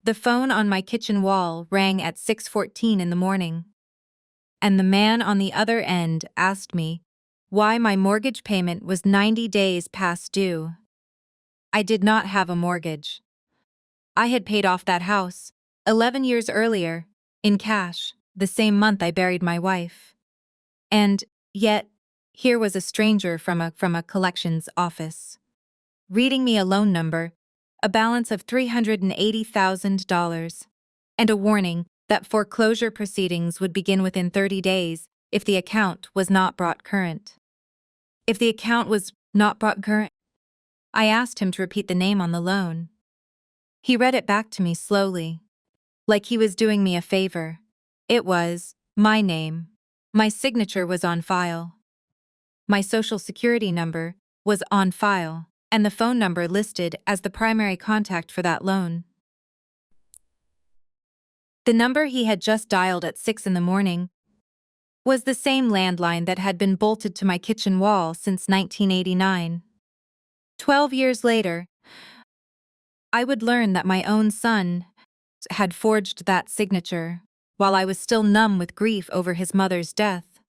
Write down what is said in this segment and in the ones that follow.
The phone on my kitchen wall rang at 6:14 in the morning, and the man on the other end asked me why my mortgage payment was 90 days past due. I did not have a mortgage. I had paid off that house 11 years earlier, in cash, the same month I buried my wife. And yet, here was a stranger from a collections office, reading me a loan number, a balance of $380,000, and a warning that foreclosure proceedings would begin within 30 days if the account was not brought current. If the account was not brought current, I asked him to repeat the name on the loan. He read it back to me slowly, like he was doing me a favor. It was my name. My signature was on file. My social security number was on file, and the phone number listed as the primary contact for that loan. The number he had just dialed at 6 in the morning was the same landline that had been bolted to my kitchen wall since 1989. 12 years later, I would learn that my own son had forged that signature while I was still numb with grief over his mother's death,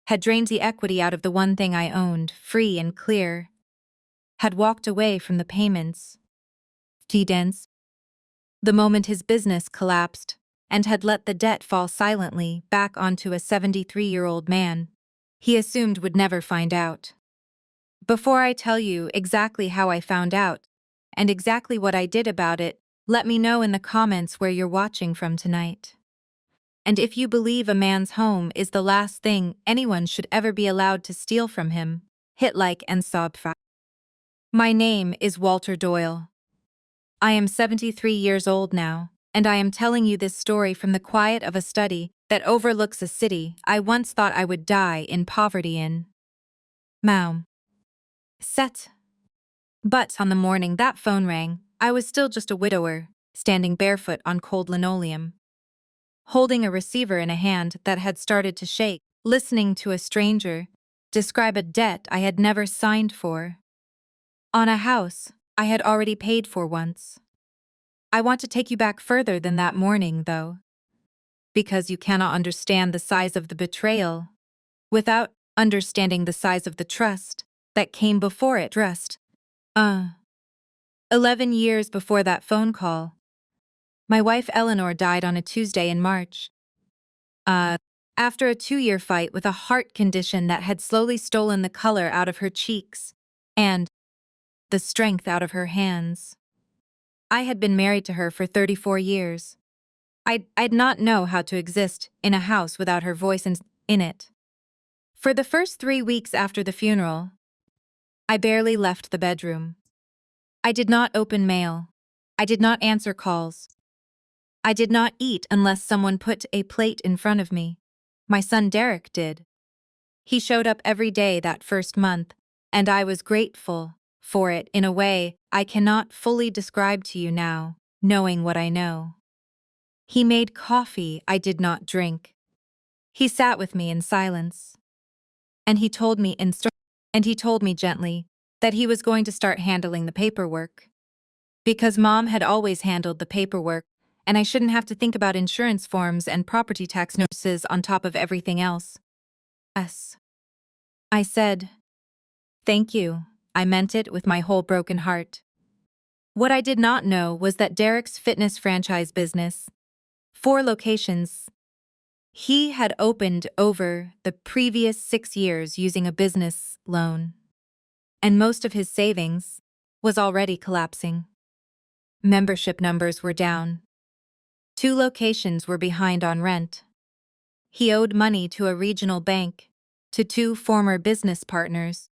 had drained the equity out of the one thing I owned, free and clear, had walked away from the payments, the moment his business collapsed, and had let the debt fall silently back onto a 73-year-old man he assumed would never find out. Before I tell you exactly how I found out, and exactly what I did about it, let me know in the comments where you're watching from tonight. And if you believe a man's home is the last thing anyone should ever be allowed to steal from him, hit like and subscribe. My name is Walter Doyle. I am 73 years old now, and I am telling you this story from the quiet of a study that overlooks a city I once thought I would die in poverty in. Maum. Set. But on the morning that phone rang, I was still just a widower, standing barefoot on cold linoleum, holding a receiver in a hand that had started to shake, listening to a stranger describe a debt I had never signed for, on a house I had already paid for once. I want to take you back further than that morning, though, because you cannot understand the size of the betrayal without understanding the size of the trust that came before it. 11 years before that phone call, my wife Eleanor died on a Tuesday in March. After a 2-year fight with a heart condition that had slowly stolen the color out of her cheeks and the strength out of her hands. I had been married to her for 34 years. I'd not know how to exist in a house without her voice in it. For the first 3 weeks after the funeral, I barely left the bedroom. I did not open mail. I did not answer calls. I did not eat unless someone put a plate in front of me. My son Derek did. He showed up every day that first month, and I was grateful for it in a way I cannot fully describe to you now, knowing what I know. He made coffee I did not drink. He sat with me in silence. And he told me gently that he was going to start handling the paperwork. Because Mom had always handled the paperwork, and I shouldn't have to think about insurance forms and property tax notices on top of everything else. Yes. I said, "Thank you." I meant it with my whole broken heart. What I did not know was that Derek's fitness franchise business, 4 locations, he had opened over the previous 6 years using a business loan. And most of his savings was already collapsing. Membership numbers were down. 2 locations were behind on rent. He owed money to a regional bank, to 2 former business partners,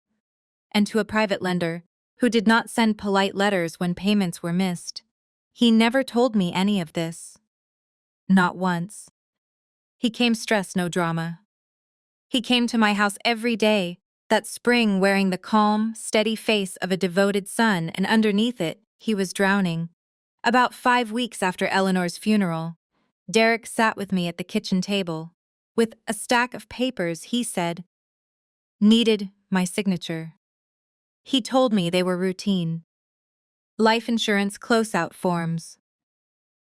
and to a private lender who did not send polite letters when payments were missed. He never told me any of this. Not once. He came stressed, no drama. He came to my house every day, that spring wearing the calm, steady face of a devoted son, and underneath it, he was drowning. About 5 weeks after Eleanor's funeral, Derek sat with me at the kitchen table. With a stack of papers, he said, needed my signature. He told me they were routine. Life insurance closeout forms.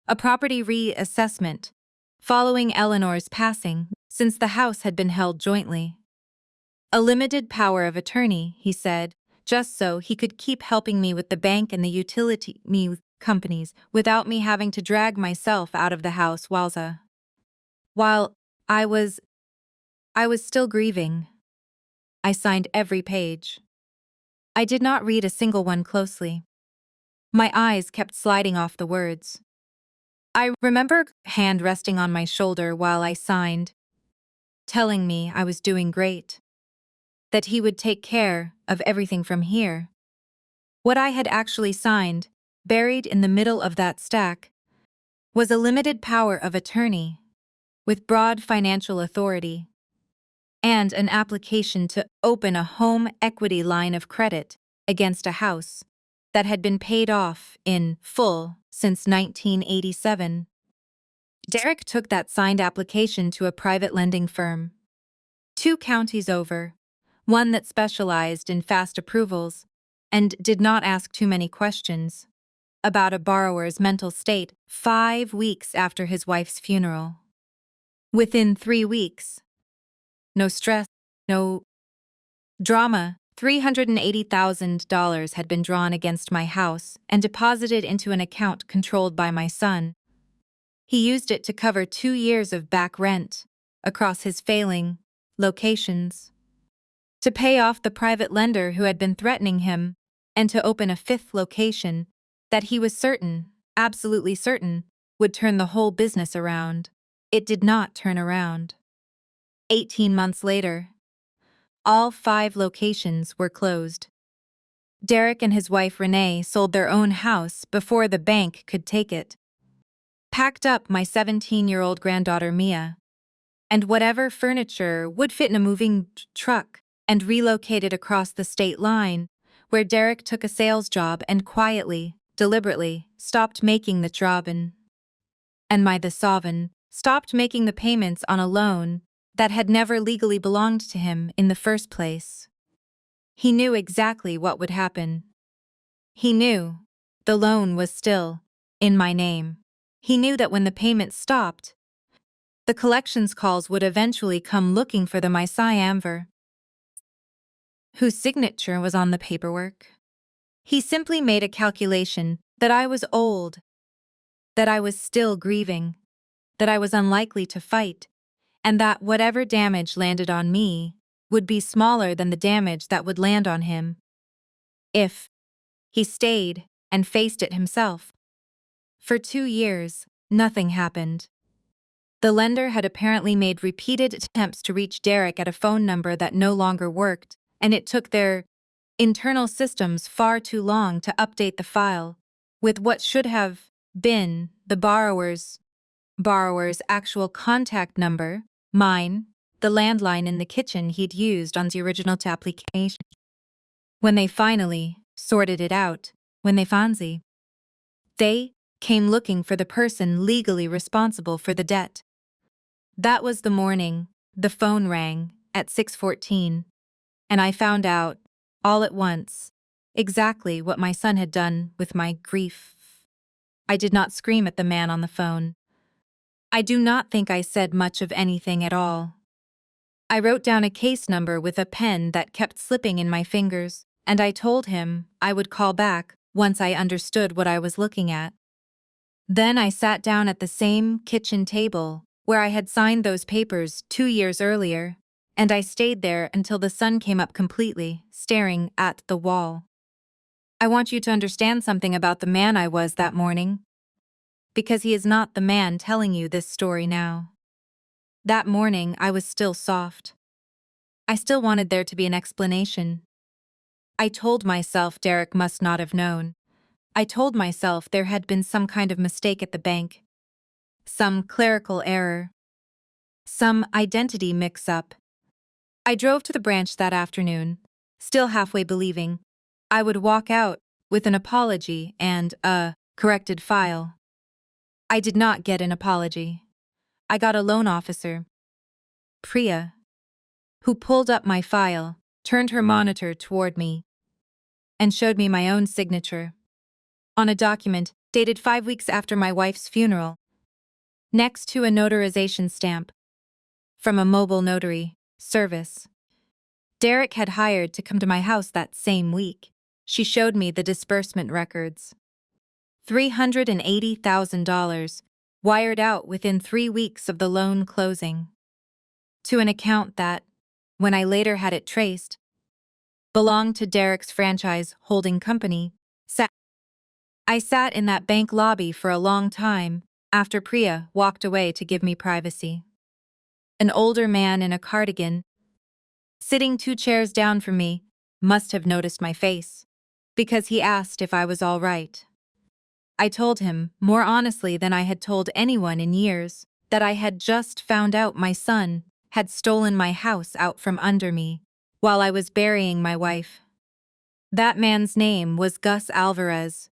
A property reassessment, following Eleanor's passing, since the house had been held jointly. A limited power of attorney, he said, just so he could keep helping me with the bank and the utility companies without me having to drag myself out of the house while I was still grieving. I signed every page. I did not read a single one closely. My eyes kept sliding off the words. I remember hand resting on my shoulder while I signed, telling me I was doing great, that he would take care of everything from here. What I had actually signed, buried in the middle of that stack, was a limited power of attorney, with broad financial authority, and an application to open a home equity line of credit against a house that had been paid off in full since 1987. Derek took that signed application to a private lending firm, 2 counties over, one that specialized in fast approvals and did not ask too many questions about a borrower's mental state 5 weeks after his wife's funeral. Within 3 weeks, no stress, no drama, $380,000 had been drawn against my house and deposited into an account controlled by my son. He used it to cover 2 years of back rent across his failing locations, to pay off the private lender who had been threatening him, and to open a 5th location that he was certain, absolutely certain, would turn the whole business around. It did not turn around. 18 months later, all 5 locations were closed. Derek and his wife Renee sold their own house before the bank could take it, packed up my 17-year-old granddaughter Mia, and whatever furniture would fit in a moving truck, and relocated across the state line, where Derek took a sales job and quietly, deliberately, stopped making the job and the Sovereign stopped making the payments on a loan that had never legally belonged to him in the first place. He knew exactly what would happen. He knew the loan was still in my name. He knew that when the payments stopped, the collections calls would eventually come looking for the Amver, whose signature was on the paperwork. He simply made a calculation that I was old, that I was still grieving, that I was unlikely to fight, and that whatever damage landed on me would be smaller than the damage that would land on him if he stayed and faced it himself. For 2 years, nothing happened. The lender had apparently made repeated attempts to reach Derek at a phone number that no longer worked, and it took their internal systems far too long to update the file with what should have been the borrower's actual contact number, mine, the landline in the kitchen he'd used on the original application. When they finally sorted it out, they came looking for the person legally responsible for the debt. That was the morning the phone rang at 6:14, and I found out, all at once, exactly what my son had done with my grief. I did not scream at the man on the phone. I do not think I said much of anything at all. I wrote down a case number with a pen that kept slipping in my fingers, and I told him I would call back once I understood what I was looking at. Then I sat down at the same kitchen table where I had signed those papers 2 years earlier, and I stayed there until the sun came up completely, staring at the wall. I want you to understand something about the man I was that morning, because he is not the man telling you this story now. That morning I was still soft. I still wanted there to be an explanation. I told myself Derek must not have known. I told myself there had been some kind of mistake at the bank. Some clerical error. Some identity mix-up. I drove to the branch that afternoon, still halfway believing I would walk out with an apology and a corrected file. I did not get an apology. I got a loan officer, Priya, who pulled up my file, turned her monitor toward me, and showed me my own signature on a document dated 5 weeks after my wife's funeral, next to a notarization stamp from a mobile notary service Derek had hired to come to my house that same week. She showed me the disbursement records. $380,000 wired out within 3 weeks of the loan closing to an account that, when I later had it traced, belonged to Derek's franchise holding company. I sat in that bank lobby for a long time after Priya walked away to give me privacy. An older man in a cardigan, sitting 2 chairs down from me, must have noticed my face, because he asked if I was all right. I told him, more honestly than I had told anyone in years, that I had just found out my son had stolen my house out from under me while I was burying my wife. That man's name was Gus Alvarez.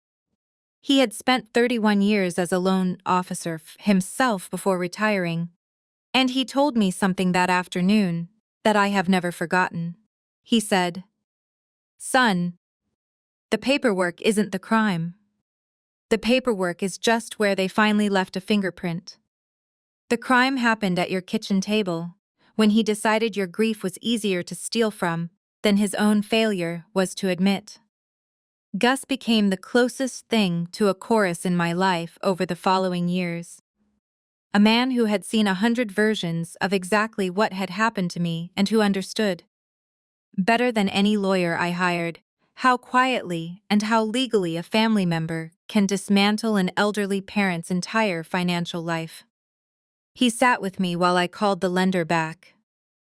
He had spent 31 years as a loan officer himself before retiring, and he told me something that afternoon that I have never forgotten. He said, "Son, the paperwork isn't the crime. The paperwork is just where they finally left a fingerprint. The crime happened at your kitchen table, when he decided your grief was easier to steal from than his own failure was to admit." Gus became the closest thing to a chorus in my life over the following years. A man who had seen 100 versions of exactly what had happened to me and who understood, better than any lawyer I hired, how quietly and how legally a family member can dismantle an elderly parent's entire financial life. He sat with me while I called the lender back.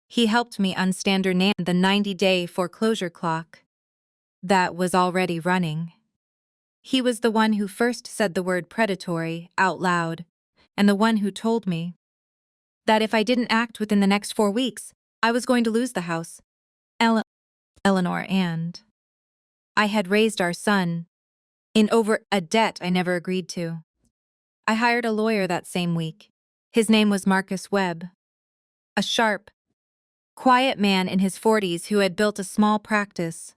He helped me unstandard the 90-day foreclosure clock that was already running. He was the one who first said the word predatory out loud, and the one who told me that if I didn't act within the next 4 weeks, I was going to lose the house. Eleanor and I had raised our son in over a debt I never agreed to. I hired a lawyer that same week. His name was Marcus Webb, a sharp, quiet man in his 40s who had built a small practice,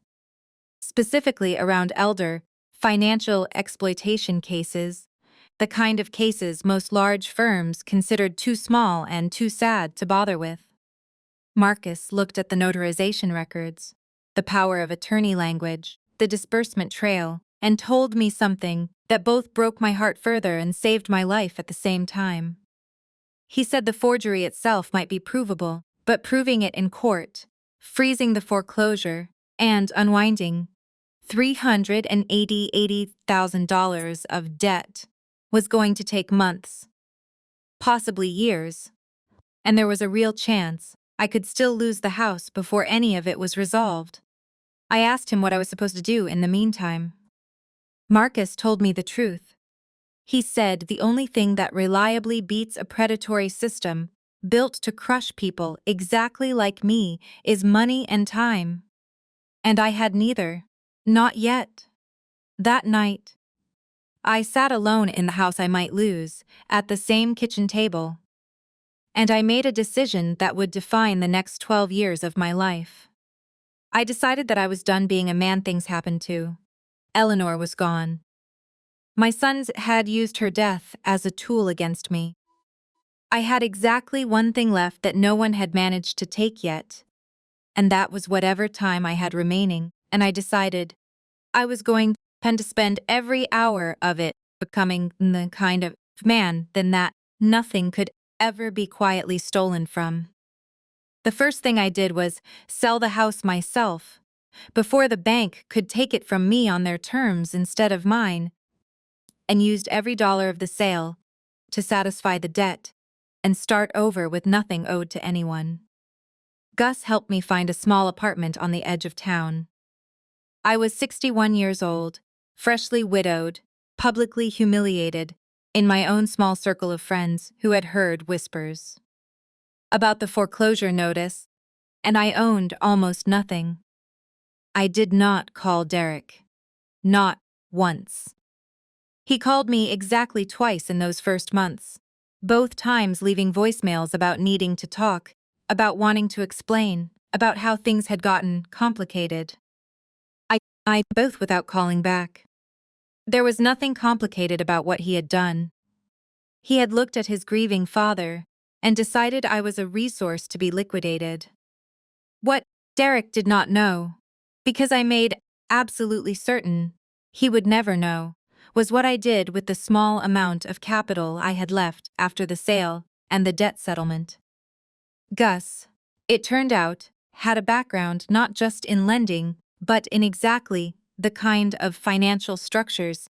specifically around elder, financial exploitation cases, the kind of cases most large firms considered too small and too sad to bother with. Marcus looked at the notarization records, the power of attorney language, the disbursement trail, and told me something that both broke my heart further and saved my life at the same time. He said the forgery itself might be provable, but proving it in court, freezing the foreclosure, and unwinding $380,000 of debt was going to take months, possibly years, and there was a real chance I could still lose the house before any of it was resolved. I asked him what I was supposed to do in the meantime. Marcus told me the truth. He said the only thing that reliably beats a predatory system built to crush people exactly like me is money and time. And I had neither. Not yet. That night, I sat alone in the house I might lose, at the same kitchen table. And I made a decision that would define the next 12 years of my life. I decided that I was done being a man things happened to. Eleanor was gone. My sons had used her death as a tool against me. I had exactly one thing left that no one had managed to take yet, and that was whatever time I had remaining, and I decided I was going to spend every hour of it becoming the kind of man that nothing could ever be quietly stolen from. The first thing I did was sell the house myself, before the bank could take it from me on their terms instead of mine, and used every dollar of the sale to satisfy the debt and start over with nothing owed to anyone. Gus helped me find a small apartment on the edge of town. I was 61 years old, freshly widowed, publicly humiliated, in my own small circle of friends who had heard whispers about the foreclosure notice, and I owned almost nothing. I did not call Derek. Not once. He called me exactly twice in those first months, both times leaving voicemails about needing to talk, about wanting to explain, about how things had gotten complicated. I both without calling back. There was nothing complicated about what he had done. He had looked at his grieving father and decided I was a resource to be liquidated. What Derek did not know, because I made absolutely certain he would never know, was what I did with the small amount of capital I had left after the sale and the debt settlement. Gus, it turned out, had a background not just in lending, but in exactly the kind of financial structures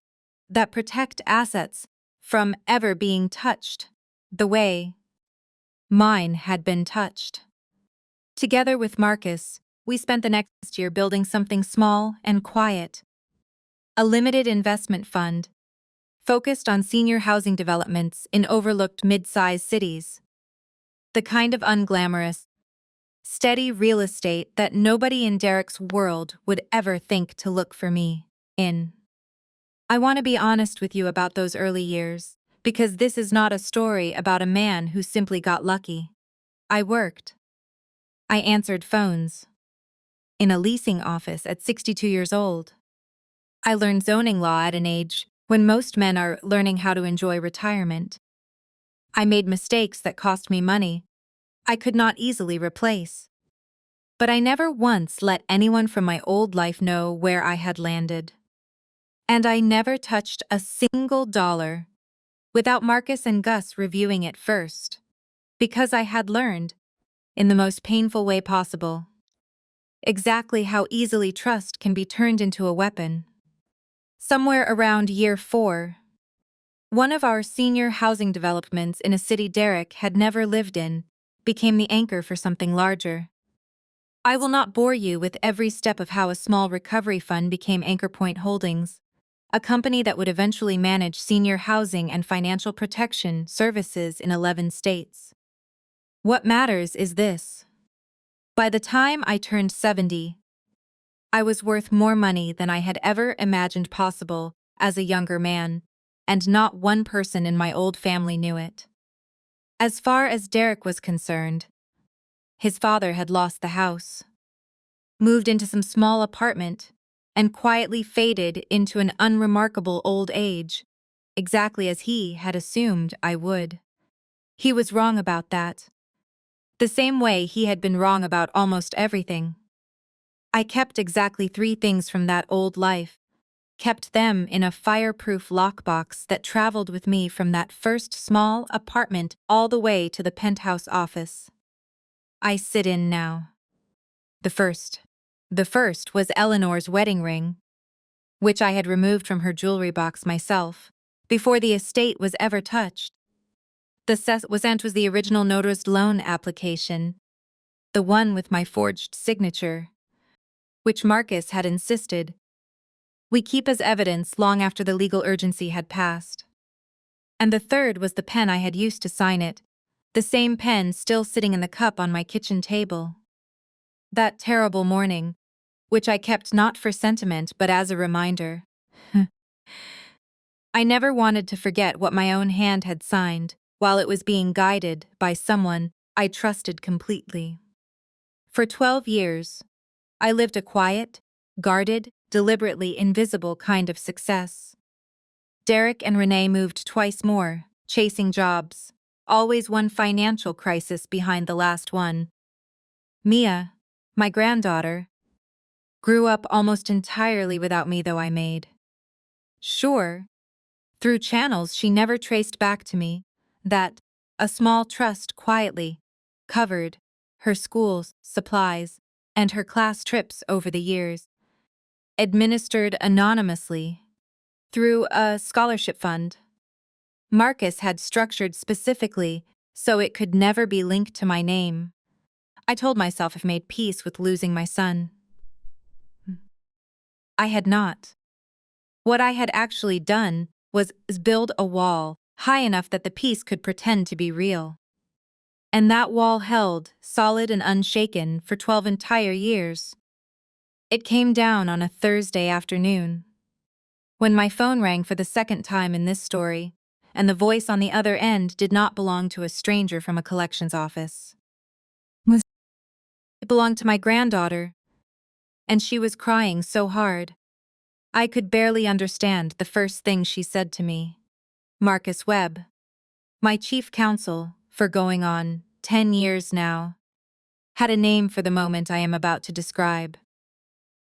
that protect assets from ever being touched the way mine had been touched. Together with Marcus, we spent the next year building something small and quiet, a limited investment fund focused on senior housing developments in overlooked mid-sized cities. The kind of unglamorous, steady real estate that nobody in Derek's world would ever think to look for me in. I want to be honest with you about those early years, because this is not a story about a man who simply got lucky. I worked. I answered phones. In a leasing office at 62 years old. I learned zoning law at an age when most men are learning how to enjoy retirement. I made mistakes that cost me money I could not easily replace. But I never once let anyone from my old life know where I had landed. And I never touched a single dollar without Marcus and Gus reviewing it first, because I had learned, in the most painful way possible, exactly how easily trust can be turned into a weapon. Somewhere around year 4, one of our senior housing developments in a city Derek had never lived in became the anchor for something larger. I will not bore you with every step of how a small recovery fund became Anchor Point Holdings, a company that would eventually manage senior housing and financial protection services in 11 states. What matters is this. By the time I turned 70, I was worth more money than I had ever imagined possible as a younger man, and not one person in my old family knew it. As far as Derek was concerned, his father had lost the house, moved into some small apartment, and quietly faded into an unremarkable old age, exactly as he had assumed I would. He was wrong about that, the same way he had been wrong about almost everything. I kept exactly 3 things from that old life, kept them in a fireproof lockbox that traveled with me from that first small apartment all the way to the penthouse office I sit in now. The first was Eleanor's wedding ring, which I had removed from her jewelry box myself, before the estate was ever touched. The second was the original notarized loan application, the one with my forged signature, which Marcus had insisted we keep as evidence long after the legal urgency had passed. And the third was the pen I had used to sign it, the same pen still sitting in the cup on my kitchen table. That terrible morning, which I kept not for sentiment but as a reminder. I never wanted to forget what my own hand had signed while it was being guided by someone I trusted completely. For 12 years, I lived a quiet, guarded, deliberately invisible kind of success. Derek and Renee moved twice more, chasing jobs, always one financial crisis behind the last one. Mia, my granddaughter, grew up almost entirely without me, though I made sure, through channels she never traced back to me, that a small trust quietly covered her school's supplies and her class trips over the years, administered anonymously through a scholarship fund Marcus had structured specifically so it could never be linked to my name. I told myself I've made peace with losing my son. I had not. What I had actually done was build a wall high enough that the peace could pretend to be real. And that wall held, solid and unshaken, for 12 entire years. It came down on a Thursday afternoon, when my phone rang for the second time in this story, and the voice on the other end did not belong to a stranger from a collections office. It belonged to my granddaughter, and she was crying so hard I could barely understand the first thing she said to me. Marcus Webb, my chief counsel, for going on 10 years now, had a name for the moment I am about to describe.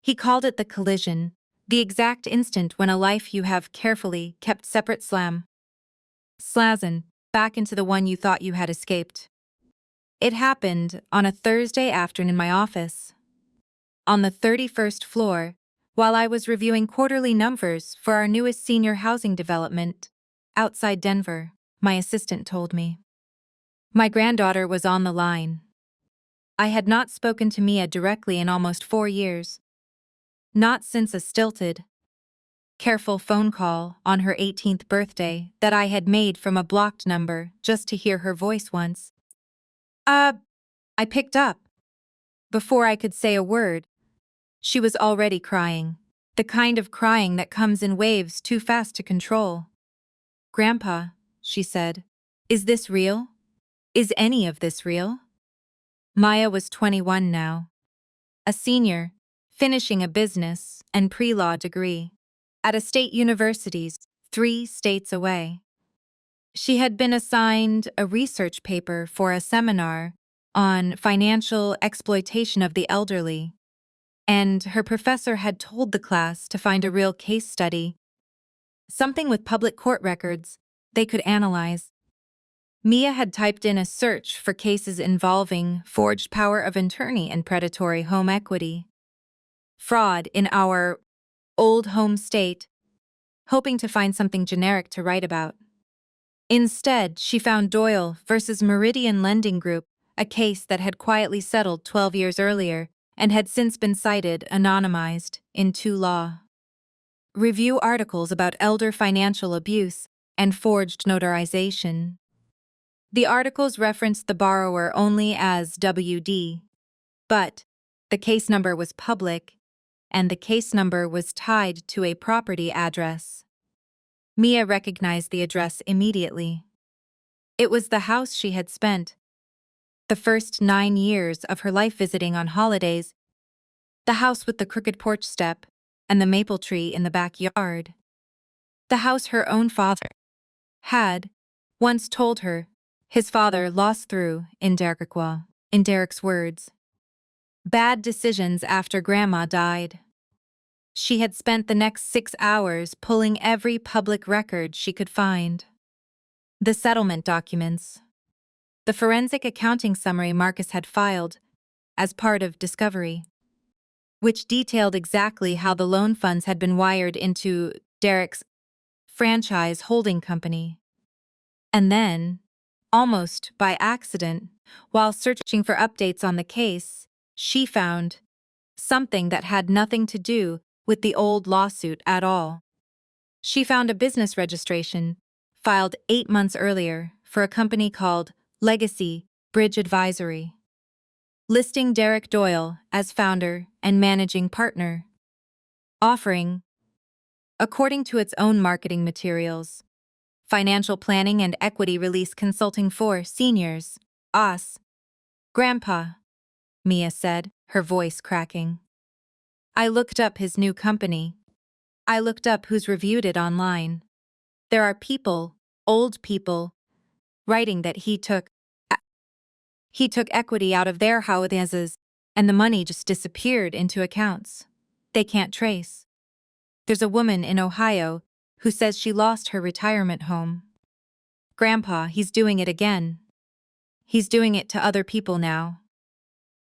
He called it the collision, the exact instant when a life you have carefully kept separate slazen back into the one you thought you had escaped. It happened on a Thursday afternoon in my office, on the 31st floor, while I was reviewing quarterly numbers for our newest senior housing development outside Denver. My assistant told me. My granddaughter was on the line. I had not spoken to Mia directly in almost 4 years. Not since a stilted, careful phone call on her 18th birthday that I had made from a blocked number just to hear her voice once. I picked up. Before I could say a word, she was already crying. The kind of crying that comes in waves too fast to control. "Grandpa," she said, "is this real? Is any of this real?" Maya was 21 now, a senior, finishing a business and pre-law degree at a state university 3 states away. She had been assigned a research paper for a seminar on financial exploitation of the elderly, and her professor had told the class to find a real case study, something with public court records they could analyze. Mia had typed in a search for cases involving forged power of attorney and predatory home equity fraud in our old home state, hoping to find something generic to write about. Instead, she found Doyle versus Meridian Lending Group, a case that had quietly settled 12 years earlier and had since been cited anonymized in 2 law review articles about elder financial abuse and forged notarization. The articles referenced the borrower only as WD, but the case number was public, and the case number was tied to a property address. Mia recognized the address immediately. It was the house she had spent the first 9 years of her life visiting on holidays, the house with the crooked porch step and the maple tree in the backyard. The house her own father had once told her his father lost through in Derek's words. Bad decisions after Grandma died. She had spent the next 6 hours pulling every public record she could find. The settlement documents, the forensic accounting summary Marcus had filed as part of Discovery, which detailed exactly how the loan funds had been wired into Derek's franchise holding company. And then, almost by accident, while searching for updates on the case, she found something that had nothing to do with the old lawsuit at all. She found a business registration filed 8 months earlier for a company called Legacy Bridge Advisory, listing Derek Doyle as founder and managing partner, offering, according to its own marketing materials, financial planning and equity release consulting for seniors, us. "Grandpa," Mia said, her voice cracking. "I looked up his new company. I looked up who's reviewed it online. There are people, old people, writing that he took equity out of their houses and the money just disappeared into accounts they can't trace. There's a woman in Ohio who says she lost her retirement home. Grandpa, he's doing it again. He's doing it to other people now.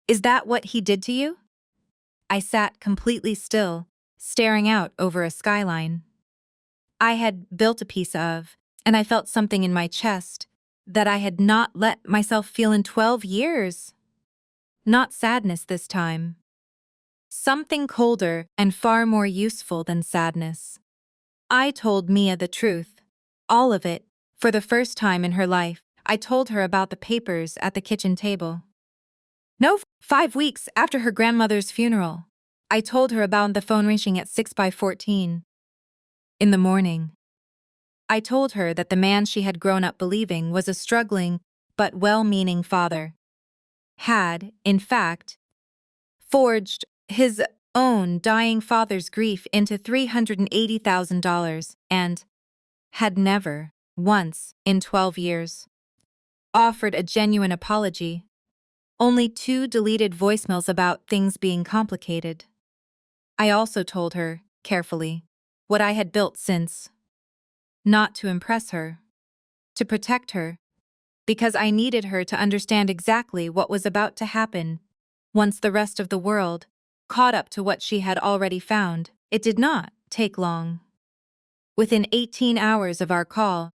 Is that what he did to you?" I sat completely still, staring out over a skyline I had built a piece of, and I felt something in my chest that I had not let myself feel in 12 years. Not sadness this time. Something colder and far more useful than sadness. I told Mia the truth. All of it. For the first time in her life, I told her about the papers at the kitchen table. No, 5 weeks after her grandmother's funeral, I told her about the phone ringing at 6:14 in the morning. I told her that the man she had grown up believing was a struggling but well-meaning father had, in fact, forged his own dying father's grief into $380,000 and had never, once in 12 years, offered a genuine apology. Only 2 deleted voicemails about things being complicated. I also told her, carefully, what I had built since. Not to impress her. To protect her. Because I needed her to understand exactly what was about to happen. Once the rest of the world caught up to what she had already found, it did not take long. Within 18 hours of our call,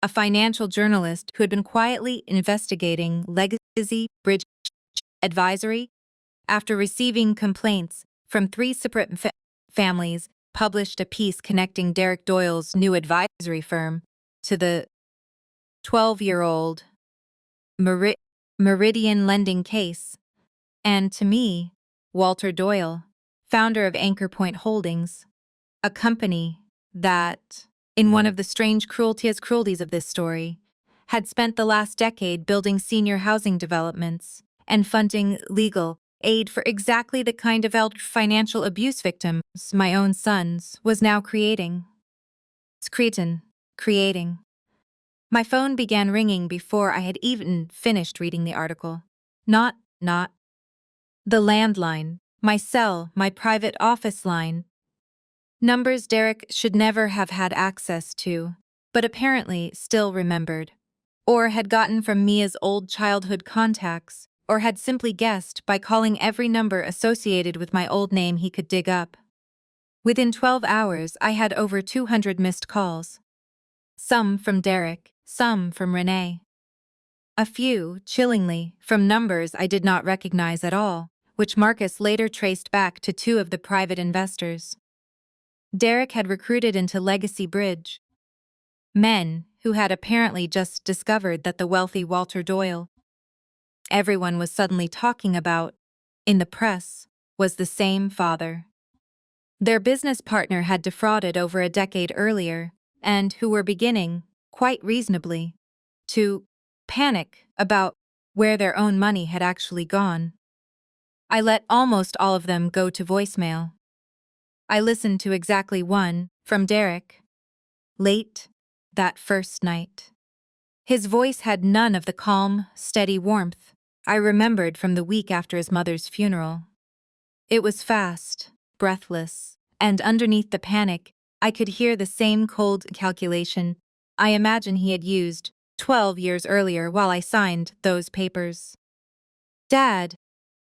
a financial journalist who had been quietly investigating Legacy Bridge Advisory, after receiving complaints from 3 separate families, published a piece connecting Derek Doyle's new advisory firm to the 12-year-old Meridian lending case, and to me, Walter Doyle, founder of Anchor Point Holdings, a company that, in one of the strange cruelties of this story, had spent the last decade building senior housing developments and funding legal aid for exactly the kind of financial abuse victims my own sons was now creating. Creating. My phone began ringing before I had even finished reading the article. Not the landline, my cell, my private office line. Numbers Derek should never have had access to, but apparently still remembered. Or had gotten from Mia's old childhood contacts, or had simply guessed by calling every number associated with my old name he could dig up. Within 12 hours, I had over 200 missed calls. Some from Derek, some from Renee. A few, chillingly, from numbers I did not recognize at all, which Marcus later traced back to 2 of the private investors Derek had recruited into Legacy Bridge. Men who had apparently just discovered that the wealthy Walter Doyle everyone was suddenly talking about, in the press, was the same father. Their business partner had defrauded over a decade earlier, and who were beginning, quite reasonably, to panic about where their own money had actually gone. I let almost all of them go to voicemail. I listened to exactly one, from Derek. Late, that first night. His voice had none of the calm, steady warmth I remembered from the week after his mother's funeral. It was fast, breathless, and underneath the panic, I could hear the same cold calculation I imagine he had used 12 years earlier while I signed those papers. Dad,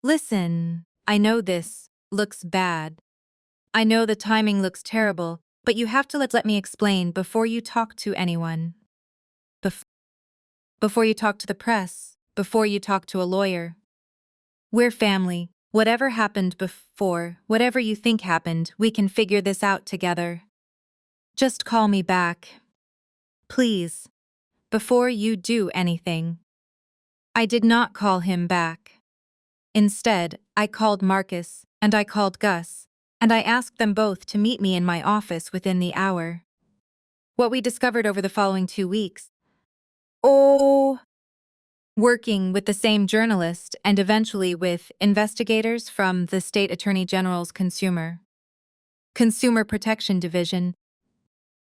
listen, I know this looks bad. I know the timing looks terrible, but you have to let me explain before you talk to anyone. Before you talk to the press, before you talk to a lawyer. We're family. Whatever happened before, whatever you think happened, we can figure this out together. Just call me back. Please. Before you do anything. I did not call him back. Instead, I called Marcus, and I called Gus, and I asked them both to meet me in my office within the hour. What we discovered over the following 2 weeks. Working with the same journalist and eventually with investigators from the State Attorney General's Consumer Protection Division,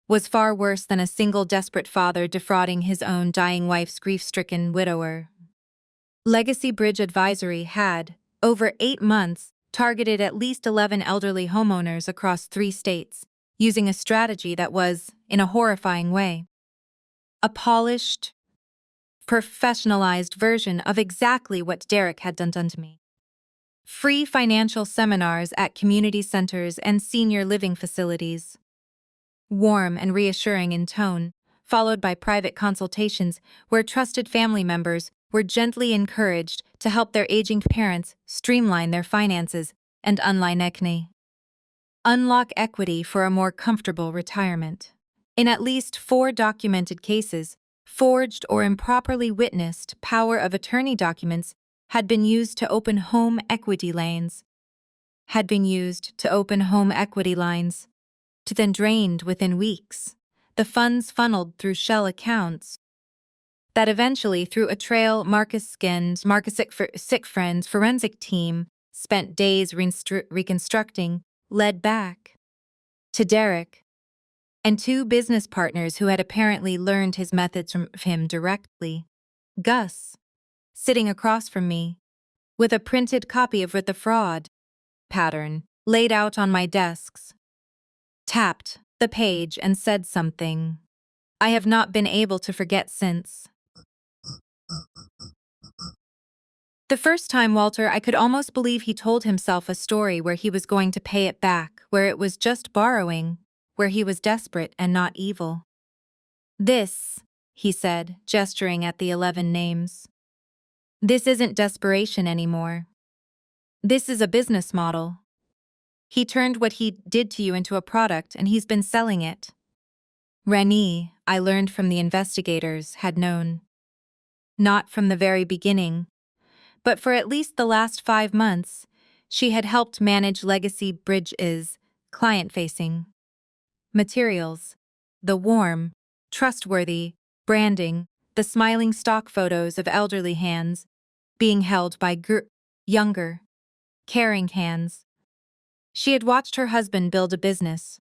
was far worse than a single desperate father defrauding his own dying wife's grief-stricken widower. Legacy Bridge Advisory had, over 8 months, targeted at least 11 elderly homeowners across 3 states, using a strategy that was, in a horrifying way, a polished, professionalized version of exactly what Derek had done to me. Free financial seminars at community centers and senior living facilities. Warm and reassuring in tone, followed by private consultations where trusted family members were gently encouraged to help their aging parents streamline their finances and unlock equity for a more comfortable retirement. In at least 4 documented cases, forged or improperly witnessed power of attorney documents had been used to open home equity lines, to then drained within weeks, the funds funneled through shell accounts, that eventually through a trail Marcus Sick Friend's forensic team spent days reconstructing, led back to Derek and two business partners who had apparently learned his methods from him directly. Gus, sitting across from me, with a printed copy of the fraud pattern laid out on my desks, tapped the page and said something I have not been able to forget since. The first time, Walter, I could almost believe he told himself a story where he was going to pay it back, where it was just borrowing, where he was desperate and not evil. This, he said, gesturing at the 11 names. This isn't desperation anymore. This is a business model. He turned what he did to you into a product and he's been selling it. Renée, I learned from the investigators, had known. Not from the very beginning, but for at least the last 5 months, she had helped manage Legacy Bridge's client-facing materials, the warm, trustworthy branding, the smiling stock photos of elderly hands being held by younger, caring hands. She had watched her husband build a business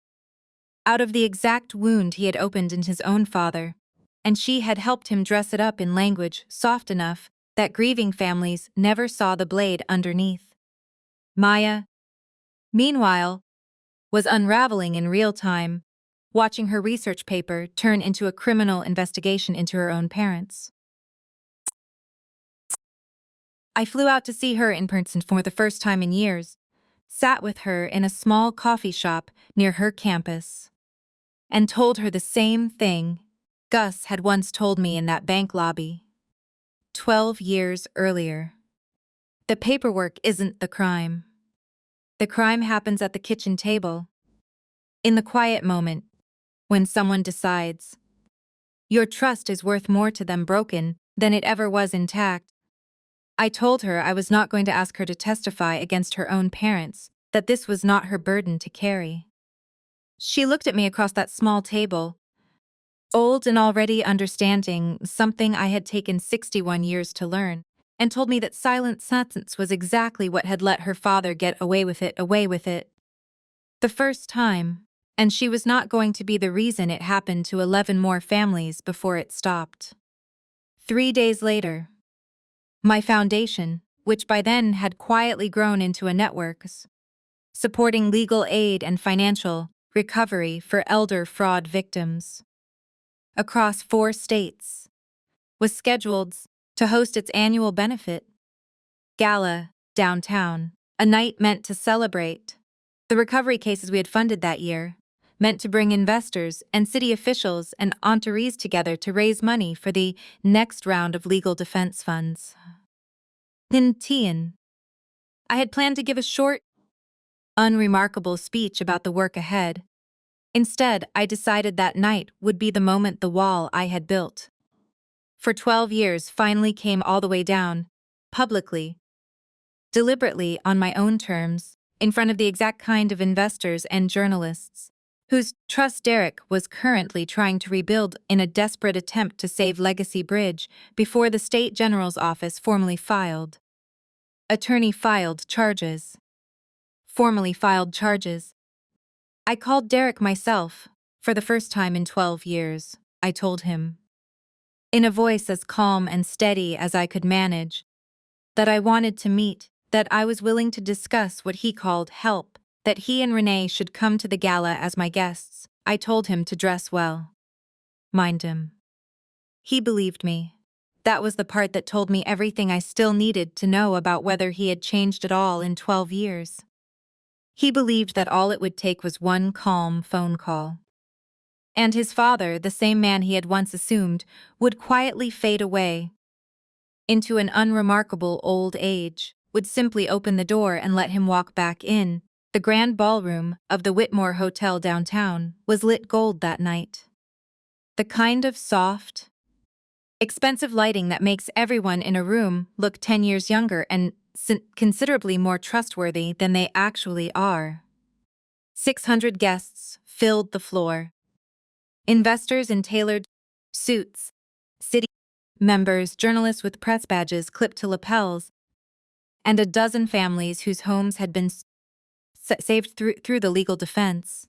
out of the exact wound he had opened in his own father, and she had helped him dress it up in language soft enough that grieving families never saw the blade underneath. Maya, meanwhile, was unraveling in real time, watching her research paper turn into a criminal investigation into her own parents. I flew out to see her in person for the first time in years, sat with her in a small coffee shop near her campus, and told her the same thing Gus had once told me in that bank lobby 12 years earlier. The paperwork isn't the crime. The crime happens at the kitchen table, in the quiet moment, when someone decides your trust is worth more to them broken than it ever was intact. I told her I was not going to ask her to testify against her own parents, that this was not her burden to carry. She looked at me across that small table, old and already understanding something I had taken 61 years to learn, and told me that silent sentence was exactly what had let her father get away with it. The first time, and she was not going to be the reason it happened to 11 more families before it stopped. 3 days later, my foundation, which by then had quietly grown into a network, supporting legal aid and financial recovery for elder fraud victims across 4 states, was scheduled to host its annual benefit gala downtown, a night meant to celebrate the recovery cases we had funded that year, meant to bring investors and city officials and entourages together to raise money for the next round of legal defense funds. In Tian, I had planned to give a short, unremarkable speech about the work ahead. Instead, I decided that night would be the moment the wall I had built for 12 years finally came all the way down, publicly, deliberately on my own terms, in front of the exact kind of investors and journalists whose trust Derek was currently trying to rebuild in a desperate attempt to save Legacy Bridge before the state general's office formally filed charges. I called Derek myself, for the first time in 12 years, I told him, in a voice as calm and steady as I could manage, that I wanted to meet, that I was willing to discuss what he called help, that he and Renée should come to the gala as my guests. I told him to dress well. Mind him. He believed me. That was the part that told me everything I still needed to know about whether he had changed at all in 12 years. He believed that all it would take was one calm phone call. And his father, the same man he had once assumed, would quietly fade away into an unremarkable old age, would simply open the door and let him walk back in. The grand ballroom of the Whitmore Hotel downtown was lit gold that night. The kind of soft, expensive lighting that makes everyone in a room look 10 years younger and considerably more trustworthy than they actually are. 600 guests filled the floor. Investors in tailored suits, city members, journalists with press badges clipped to lapels, and a dozen families whose homes had been saved through the legal defense.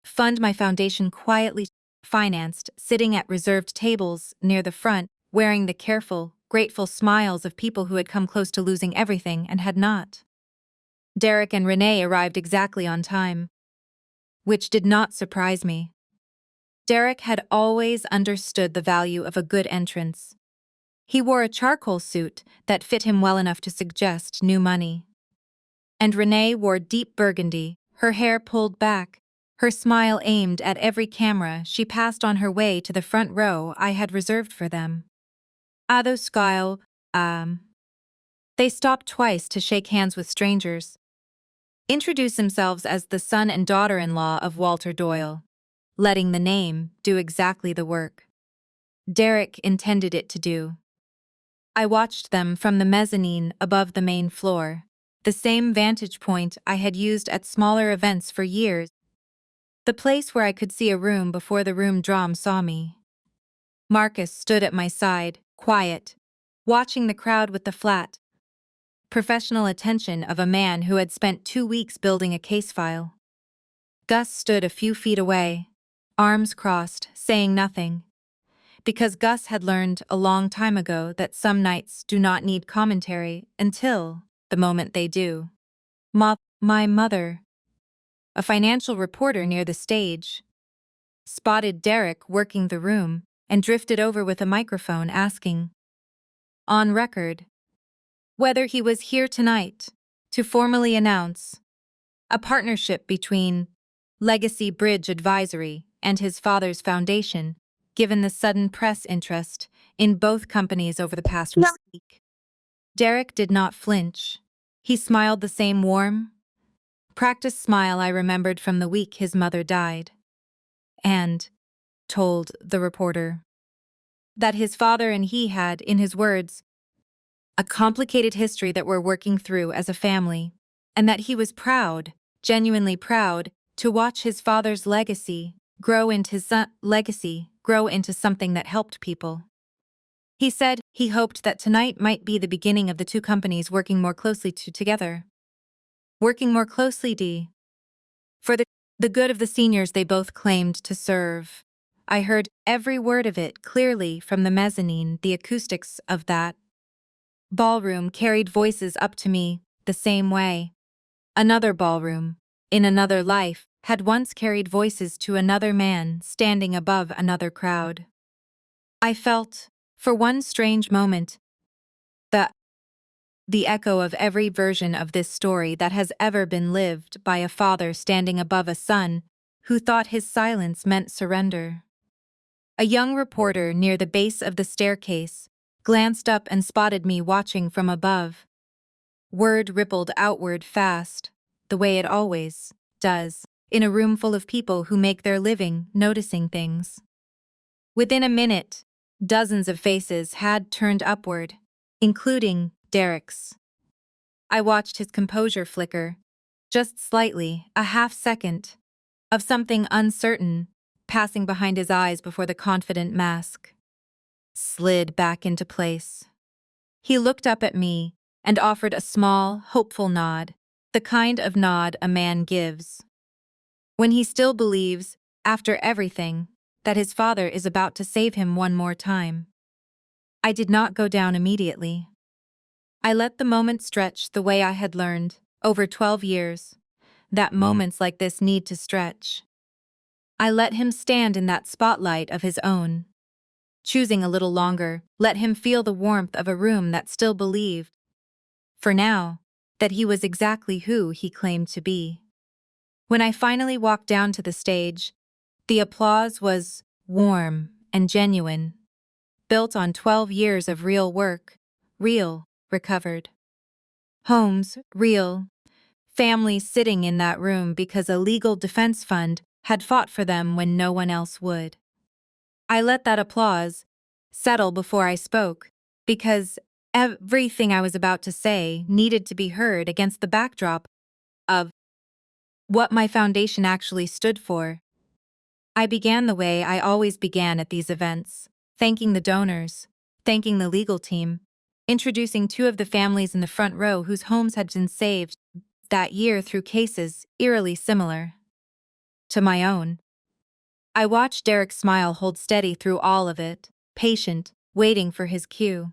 Fund my foundation quietly financed, sitting at reserved tables near the front, wearing the careful, grateful smiles of people who had come close to losing everything and had not. Derek and Renee arrived exactly on time, which did not surprise me. Derek had always understood the value of a good entrance. He wore a charcoal suit that fit him well enough to suggest new money. And Renee wore deep burgundy, her hair pulled back, her smile aimed at every camera she passed on her way to the front row I had reserved for them. Ado style, They stopped twice to shake hands with strangers, introduce themselves as the son and daughter-in-law of Walter Doyle, letting the name do exactly the work Derek intended it to do. I watched them from the mezzanine above the main floor, the same vantage point I had used at smaller events for years, the place where I could see a room before the room drum saw me. Marcus stood at my side, quiet, watching the crowd with the flat, professional attention of a man who had spent 2 weeks building a case file. Gus stood a few feet away, arms crossed, saying nothing, because Gus had learned a long time ago that some nights do not need commentary until the moment they do. My mother, a financial reporter near the stage, spotted Derek working the room and drifted over with a microphone asking, on record, whether he was here tonight to formally announce a partnership between Legacy Bridge Advisory and his father's foundation, given the sudden press interest in both companies over the past week. Derek did not flinch. He smiled the same warm, practiced smile I remembered from the week his mother died, and told the reporter that his father and he had, in his words, a complicated history that we're working through as a family, and that he was proud, genuinely proud, to watch his father's legacy grow into something that helped people. He said he hoped that tonight might be the beginning of the two companies working more closely together. Working more closely, for the good of the seniors they both claimed to serve. I heard every word of it clearly from the mezzanine. The acoustics of that ballroom carried voices up to me the same way. Another ballroom, in another life, had once carried voices to another man standing above another crowd. I felt, for one strange moment, the echo of every version of this story that has ever been lived by a father standing above a son who thought his silence meant surrender. A young reporter near the base of the staircase glanced up and spotted me watching from above. Word rippled outward fast, the way it always does, in a room full of people who make their living noticing things. Within a minute, dozens of faces had turned upward, including Derek's. I watched his composure flicker, just slightly, a half-second, of something uncertain passing behind his eyes before the confident mask slid back into place. He looked up at me and offered a small, hopeful nod, the kind of nod a man gives when he still believes, after everything, that his father is about to save him one more time. I did not go down immediately. I let the moment stretch the way I had learned, over 12 years, that moments like this need to stretch. I let him stand in that spotlight of his own. Choosing a little longer, let him feel the warmth of a room that still believed, for now, that he was exactly who he claimed to be. When I finally walked down to the stage, the applause was warm and genuine, built on 12 years of real work, real, recovered homes, real families sitting in that room because a legal defense fund had fought for them when no one else would. I let that applause settle before I spoke, because everything I was about to say needed to be heard against the backdrop of what my foundation actually stood for. I began the way I always began at these events, thanking the donors, thanking the legal team, introducing two of the families in the front row whose homes had been saved that year through cases eerily similar to my own. I watched Derek's smile hold steady through all of it, patient, waiting for his cue.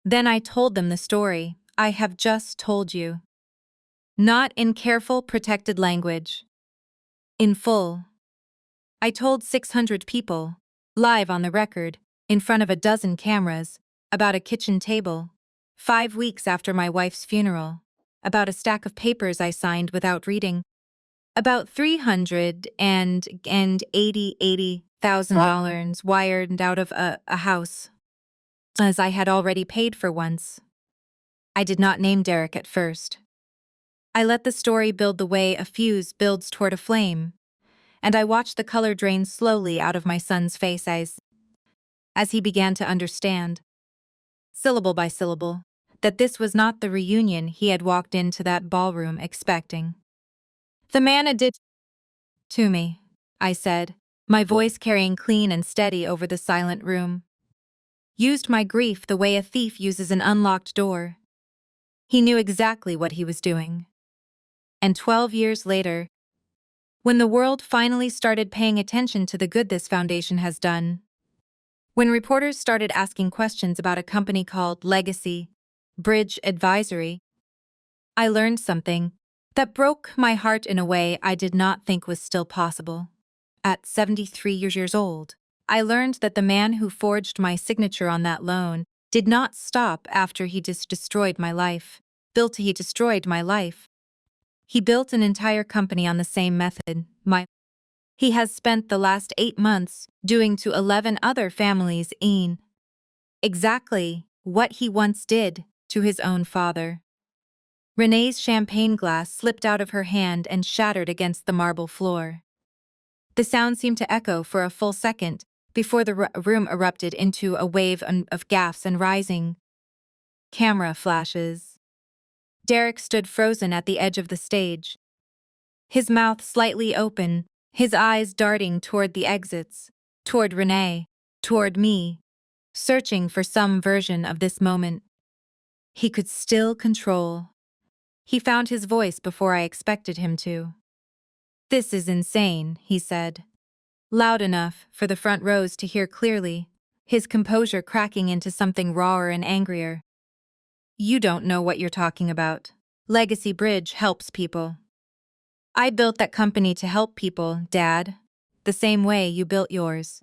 Then I told them the story I have just told you. Not in careful, protected language. In full. I told 600 people, live on the record, in front of a dozen cameras, about a kitchen table, 5 weeks after my wife's funeral, about a stack of papers I signed without reading, about $380,000 wired out of a house, as I had already paid for once. I did not name Derek at first. I let the story build the way a fuse builds toward a flame, and I watched the color drain slowly out of my son's face as he began to understand, syllable by syllable, that this was not the reunion he had walked into that ballroom expecting. "The man did to me," I said, my voice carrying clean and steady over the silent room. "Used my grief the way a thief uses an unlocked door. He knew exactly what he was doing." And 12 years later, when the world finally started paying attention to the good this foundation has done, when reporters started asking questions about a company called Legacy Bridge Advisory, I learned something that broke my heart in a way I did not think was still possible. At 73 years old, I learned that the man who forged my signature on that loan did not stop after he destroyed my life. He destroyed my life. He built an entire company on the same method. He has spent the last 8 months doing to 11 other families exactly what he once did to his own father. Renee's champagne glass slipped out of her hand and shattered against the marble floor. The sound seemed to echo for a full second before the room erupted into a wave of gaffes and rising camera flashes. Derek stood frozen at the edge of the stage, his mouth slightly open, his eyes darting toward the exits, toward Renee, toward me, searching for some version of this moment he could still control. He found his voice before I expected him to. "This is insane," he said, loud enough for the front rows to hear clearly, his composure cracking into something rawer and angrier. "You don't know what you're talking about. Legacy Bridge helps people. I built that company to help people, Dad, the same way you built yours.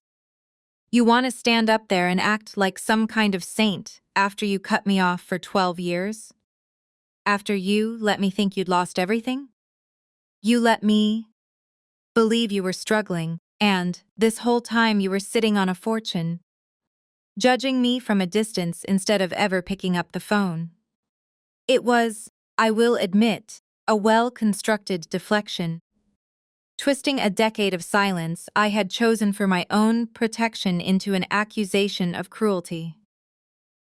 You want to stand up there and act like some kind of saint after you cut me off for 12 years? After you let me think you'd lost everything? You let me believe you were struggling, and this whole time you were sitting on a fortune, judging me from a distance instead of ever picking up the phone. It was, I will admit, a well-constructed deflection, twisting a decade of silence I had chosen for my own protection into an accusation of cruelty."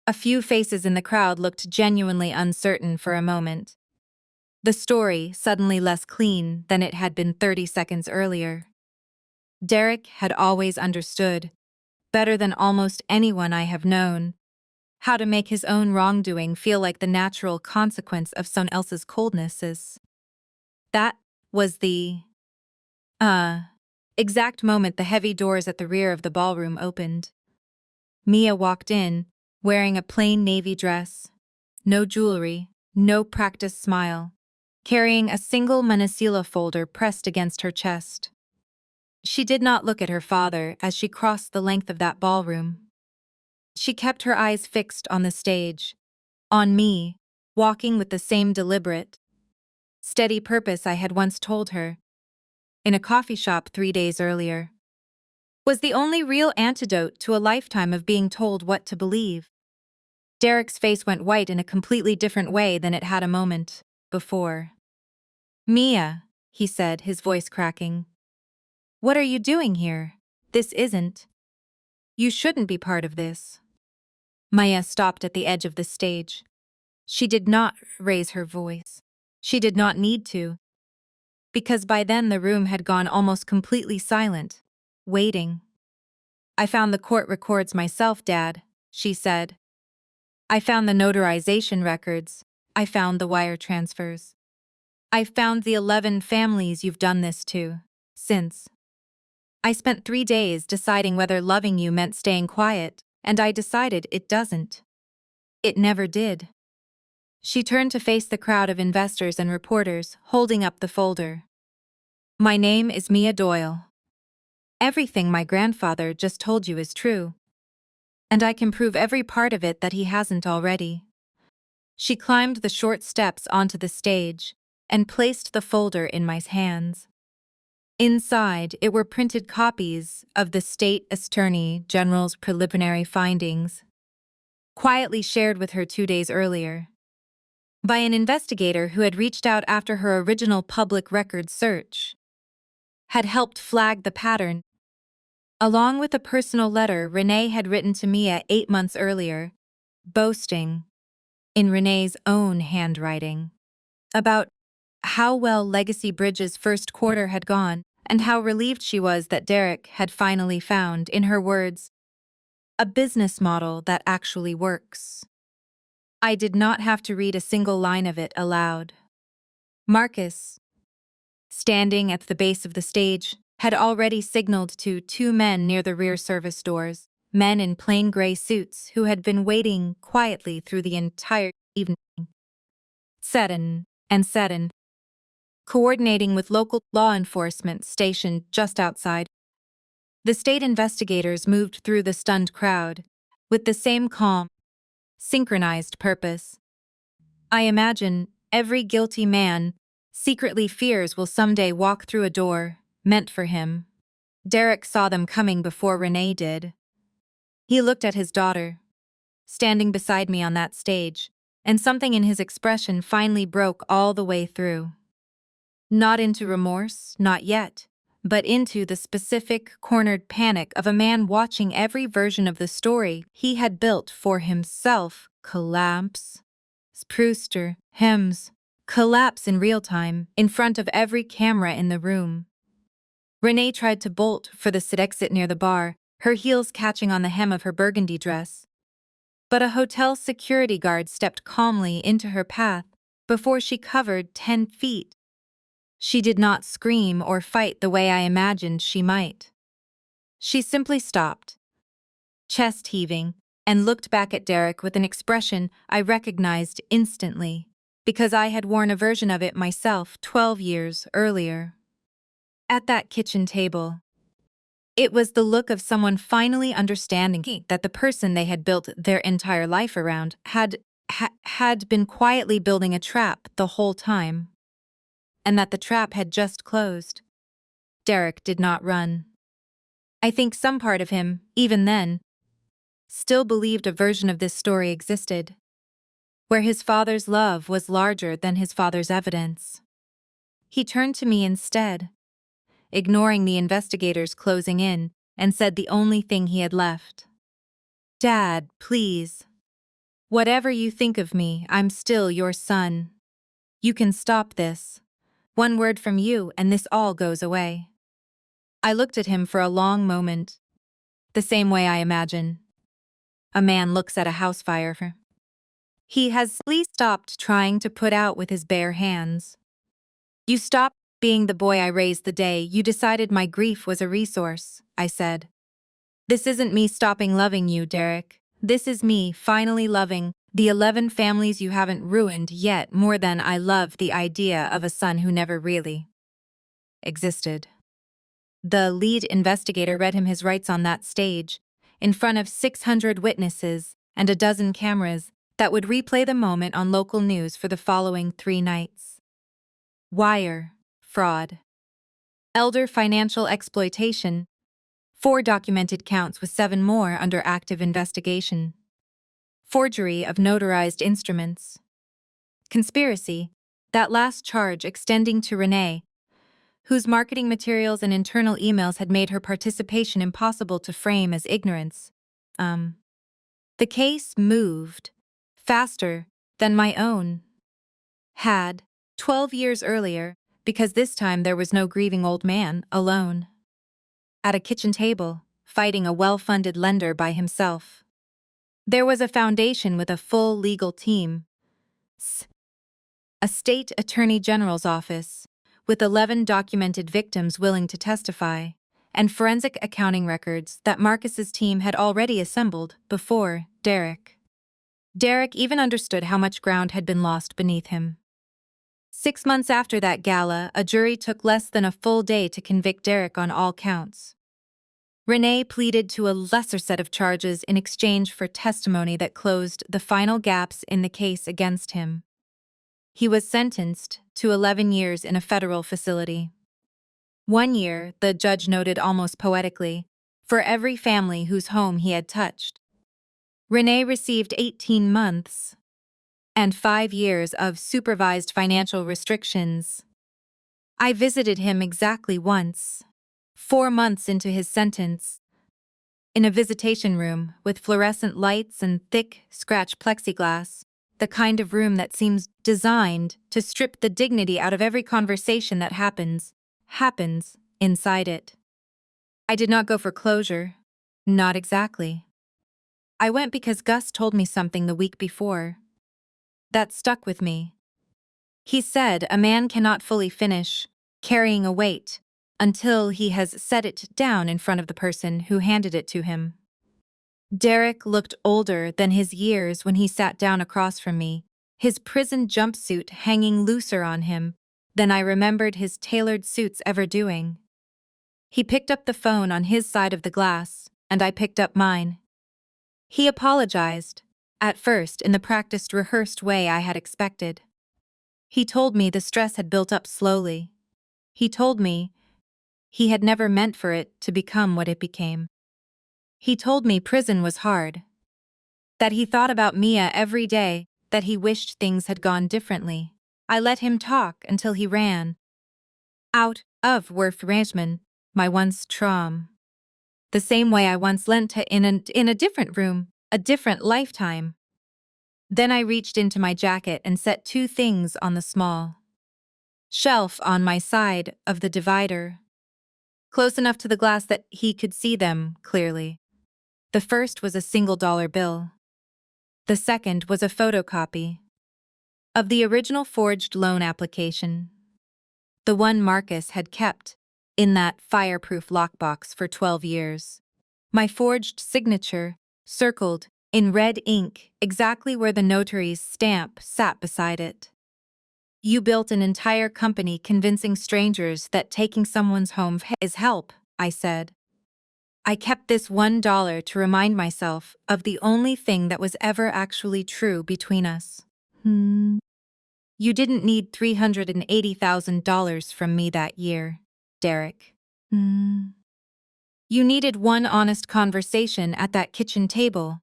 A few faces in the crowd looked genuinely uncertain for a moment, the story suddenly less clean than it had been 30 seconds earlier. Derek had always understood, better than almost anyone I have known, how to make his own wrongdoing feel like the natural consequence of someone else's coldnesses. That was the exact moment the heavy doors at the rear of the ballroom opened. Mia walked in, wearing a plain navy dress, no jewelry, no practiced smile, carrying a single manusilla folder pressed against her chest. She did not look at her father as she crossed the length of that ballroom. She kept her eyes fixed on the stage, on me, walking with the same deliberate, steady purpose I had once told her, in a coffee shop 3 days earlier, was the only real antidote to a lifetime of being told what to believe. Derek's face went white in a completely different way than it had a moment before. "Mia," he said, his voice cracking. "What are you doing here? This isn't. You shouldn't be part of this." Maya stopped at the edge of the stage. She did not raise her voice. She did not need to, because by then the room had gone almost completely silent, waiting. "I found the court records myself, Dad," she said. I found the notarization records. I found the wire transfers. I found the 11 families you've done this to. Since. I spent 3 days deciding whether loving you meant staying quiet, and I decided it doesn't. It never did. She turned to face the crowd of investors and reporters, holding up the folder. My name is Mia Doyle. Everything my grandfather just told you is true. And I can prove every part of it that he hasn't already. She climbed the short steps onto the stage and placed the folder in my hands. Inside, it were printed copies of the State Attorney General's preliminary findings, quietly shared with her 2 days earlier, by an investigator who had reached out after her original public records search, had helped flag the pattern, along with a personal letter Renee had written to Mia 8 months earlier, boasting, in Renee's own handwriting, about how well Legacy Bridge's first quarter had gone and how relieved she was that Derek had finally found, in her words, a business model that actually works. I did not have to read a single line of it aloud. Marcus, standing at the base of the stage, had already signaled to 2 men near the rear service doors, men in plain gray suits who had been waiting quietly through the entire evening. Seddon, coordinating with local law enforcement stationed just outside. The state investigators moved through the stunned crowd, with the same calm, synchronized purpose. I imagine every guilty man secretly fears will someday walk through a door meant for him. Derek saw them coming before Renee did. He looked at his daughter, standing beside me on that stage, and something in his expression finally broke all the way through. Not into remorse, not yet, but into the specific, cornered panic of a man watching every version of the story he had built for himself collapse. Sprooster, Hems, collapse in real time, in front of every camera in the room. Renee tried to bolt for the exit near the bar, her heels catching on the hem of her burgundy dress. But a hotel security guard stepped calmly into her path before she covered 10 feet. She did not scream or fight the way I imagined she might. She simply stopped, chest heaving, and looked back at Derek with an expression I recognized instantly, because I had worn a version of it myself 12 years earlier. At that kitchen table, it was the look of someone finally understanding that the person they had built their entire life around had been quietly building a trap the whole time, and that the trap had just closed. Derek did not run. I think some part of him, even then, still believed a version of this story existed, where his father's love was larger than his father's evidence. He turned to me instead, ignoring the investigators closing in, and said the only thing he had left. Dad, please. Whatever you think of me, I'm still your son. You can stop this. One word from you and this all goes away. I looked at him for a long moment, the same way I imagine a man looks at a house fire. He has at least stopped trying to put out with his bare hands. You stopped being the boy I raised the day you decided my grief was a resource, I said. This isn't me stopping loving you, Derek. This is me finally loving the 11 families you haven't ruined yet more than I love the idea of a son who never really existed. The lead investigator read him his rights on that stage, in front of 600 witnesses and a dozen cameras that would replay the moment on local news for the following 3 nights. Wire, fraud. Elder financial exploitation. 4 documented counts with 7 more under active investigation. Forgery of notarized instruments. Conspiracy, that last charge extending to Renee, whose marketing materials and internal emails had made her participation impossible to frame as ignorance. The case moved faster than my own had 12 years earlier, because this time there was no grieving old man alone at a kitchen table, fighting a well-funded lender by himself. There was a foundation with a full legal team, a state attorney general's office, with 11 documented victims willing to testify, and forensic accounting records that Marcus's team had already assembled before Derek. Derek even understood how much ground had been lost beneath him. 6 months after that gala, a jury took less than a full day to convict Derek on all counts. Renee pleaded to a lesser set of charges in exchange for testimony that closed the final gaps in the case against him. He was sentenced to 11 years in a federal facility. 1 year, the judge noted almost poetically, for every family whose home he had touched. Renee received 18 months and 5 years of supervised financial restrictions. I visited him exactly once, 4 months into his sentence, in a visitation room with fluorescent lights and thick, scratched plexiglass, the kind of room that seems designed to strip the dignity out of every conversation that happens inside it. I did not go for closure. Not exactly. I went because Gus told me something the week before. That stuck with me. He said a man cannot fully finish carrying a weight until he has set it down in front of the person who handed it to him. Derek looked older than his years when he sat down across from me, his prison jumpsuit hanging looser on him than I remembered his tailored suits ever doing. He picked up the phone on his side of the glass, and I picked up mine. He apologized, at first in the practiced, rehearsed way I had expected. He told me the stress had built up slowly. He told me he had never meant for it to become what it became. He told me prison was hard, that he thought about Mia every day, that he wished things had gone differently. I let him talk until he ran out of Werfrajman, my once traum. The same way I once lent to in a different room, a different lifetime. Then I reached into my jacket and set 2 things on the small shelf on my side of the divider, close enough to the glass that he could see them clearly. The first was a single dollar bill. The second was a photocopy of the original forged loan application, the one Marcus had kept in that fireproof lockbox for 12 years. My forged signature, circled in red ink exactly where the notary's stamp sat beside it. You built an entire company convincing strangers that taking someone's home is help, I said. I kept this $1 to remind myself of the only thing that was ever actually true between us. You didn't need $380,000 from me that year, Derek. You needed one honest conversation at that kitchen table.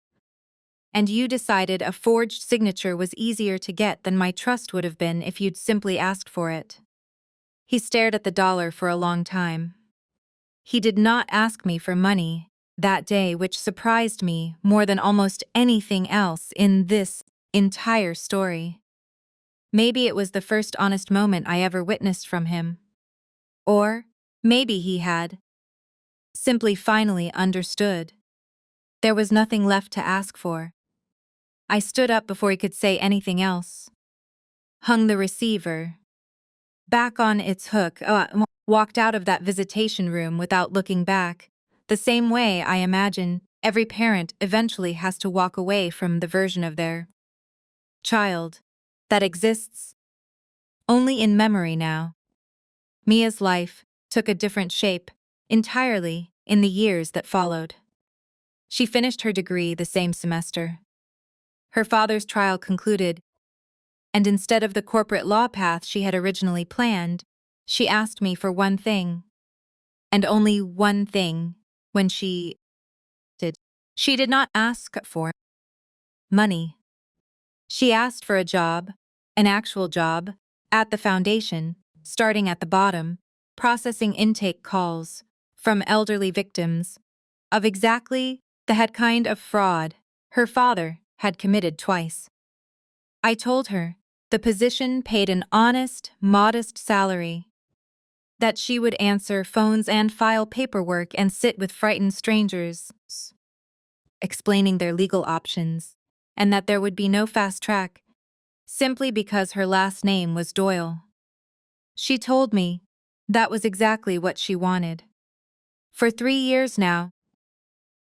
And you decided a forged signature was easier to get than my trust would have been if you'd simply asked for it. He stared at the dollar for a long time. He did not ask me for money that day, which surprised me more than almost anything else in this entire story. Maybe it was the first honest moment I ever witnessed from him. Or maybe he had simply finally understood. There was nothing left to ask for. I stood up before he could say anything else, hung the receiver back on its hook, walked out of that visitation room without looking back, the same way I imagine every parent eventually has to walk away from the version of their child that exists only in memory now. Mia's life took a different shape entirely in the years that followed. She finished her degree the same semester. Her father's trial concluded, and instead of the corporate law path she had originally planned, she asked me for one thing, and only one thing, when she did. She did not ask for money. She asked for a job, an actual job, at the foundation, starting at the bottom, processing intake calls from elderly victims of exactly the kind of fraud her father had committed twice. I told her the position paid an honest, modest salary, that she would answer phones and file paperwork and sit with frightened strangers explaining their legal options, and that there would be no fast track, simply because her last name was Doyle. She told me that was exactly what she wanted. For 3 years now,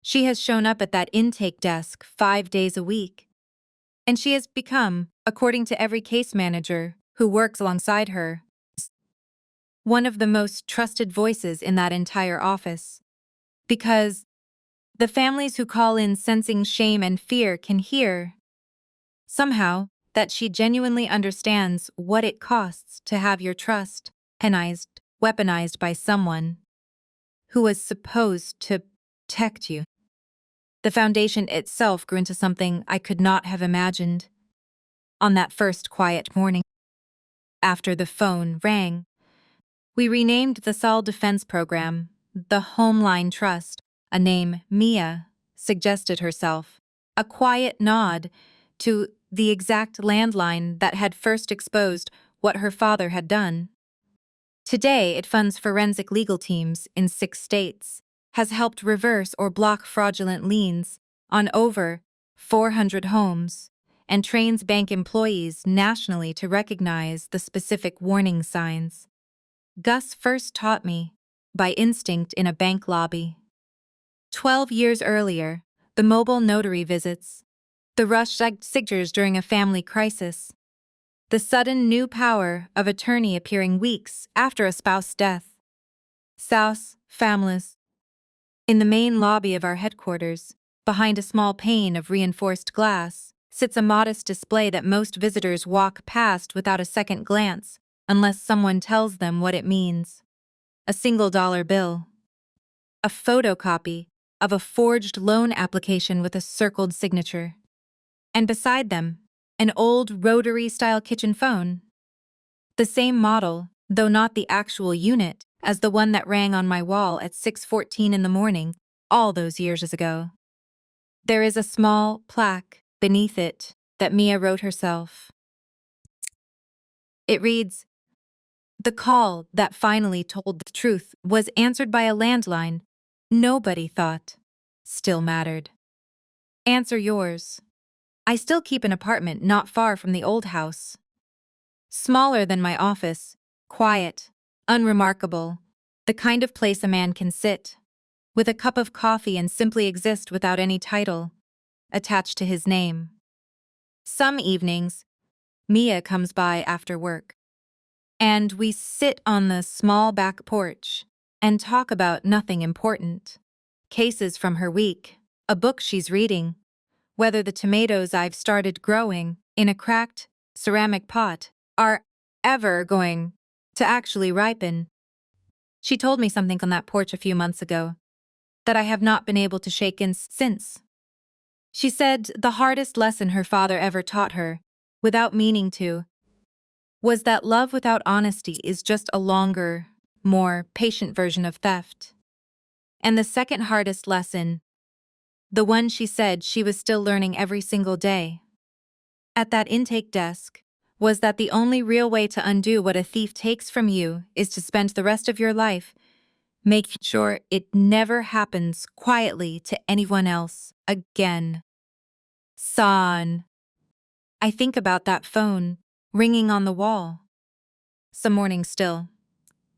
she has shown up at that intake desk 5 days a week, and she has become, according to every case manager who works alongside her, one of the most trusted voices in that entire office. Because the families who call in sensing shame and fear can hear, somehow, that she genuinely understands what it costs to have your trust weaponized by someone who was supposed to protect you. The foundation itself grew into something I could not have imagined. On that first quiet morning, after the phone rang, we renamed the Sol Defense Program the Homeline Trust, a name Mia suggested herself, a quiet nod to the exact landline that had first exposed what her father had done. Today, it funds forensic legal teams in 6 states, has helped reverse or block fraudulent liens on over 400 homes, and trains bank employees nationally to recognize the specific warning signs Gus first taught me by instinct in a bank lobby. 12 years earlier, the mobile notary visits, the rushed signatures during a family crisis, the sudden new power of attorney appearing weeks after a spouse's death. Families. In the main lobby of our headquarters, behind a small pane of reinforced glass, sits a modest display that most visitors walk past without a second glance, unless someone tells them what it means. A single dollar bill. A photocopy of a forged loan application with a circled signature. And beside them, an old rotary-style kitchen phone. The same model, though not the actual unit, as the one that rang on my wall at 6:14 in the morning, all those years ago. There is a small plaque beneath it that Mia wrote herself. It reads, "The call that finally told the truth was answered by a landline nobody thought still mattered. Answer yours." I still keep an apartment not far from the old house. Smaller than my office, quiet, unremarkable, the kind of place a man can sit, with a cup of coffee and simply exist without any title attached to his name. Some evenings, Mia comes by after work, and we sit on the small back porch and talk about nothing important. Cases from her week, a book she's reading, whether the tomatoes I've started growing in a cracked ceramic pot are ever going to actually ripen. She told me something on that porch a few months ago that I have not been able to shake in since. She said the hardest lesson her father ever taught her, without meaning to, was that love without honesty is just a longer, more patient version of theft. And the second hardest lesson, the one she said she was still learning every single day, at that intake desk, was that the only real way to undo what a thief takes from you is to spend the rest of your life making sure it never happens quietly to anyone else again. Son. I think about that phone ringing on the wall. Some mornings still.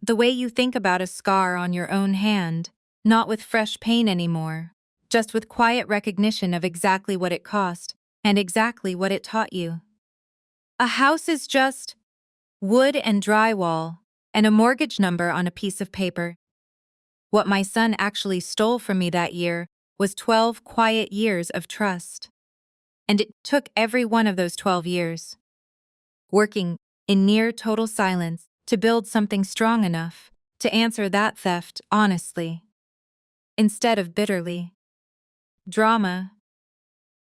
The way you think about a scar on your own hand, not with fresh pain anymore, just with quiet recognition of exactly what it cost and exactly what it taught you. A house is just wood and drywall and a mortgage number on a piece of paper. What my son actually stole from me that year was 12 quiet years of trust. And it took every one of those 12 years, working in near total silence, to build something strong enough to answer that theft honestly, instead of bitterly. Drama.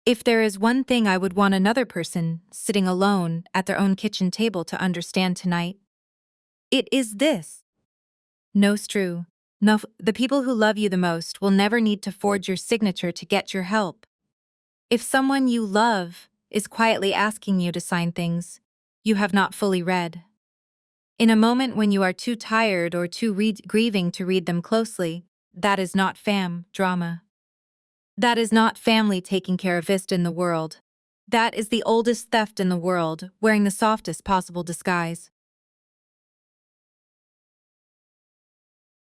If there is one thing I would want another person sitting alone at their own kitchen table to understand tonight, it is this. No, true. No, the people who love you the most will never need to forge your signature to get your help. If someone you love is quietly asking you to sign things you have not fully read, in a moment when you are too tired or too grieving to read them closely, that is not drama. That is not family taking care of Vist in the world. That is the oldest theft in the world, wearing the softest possible disguise.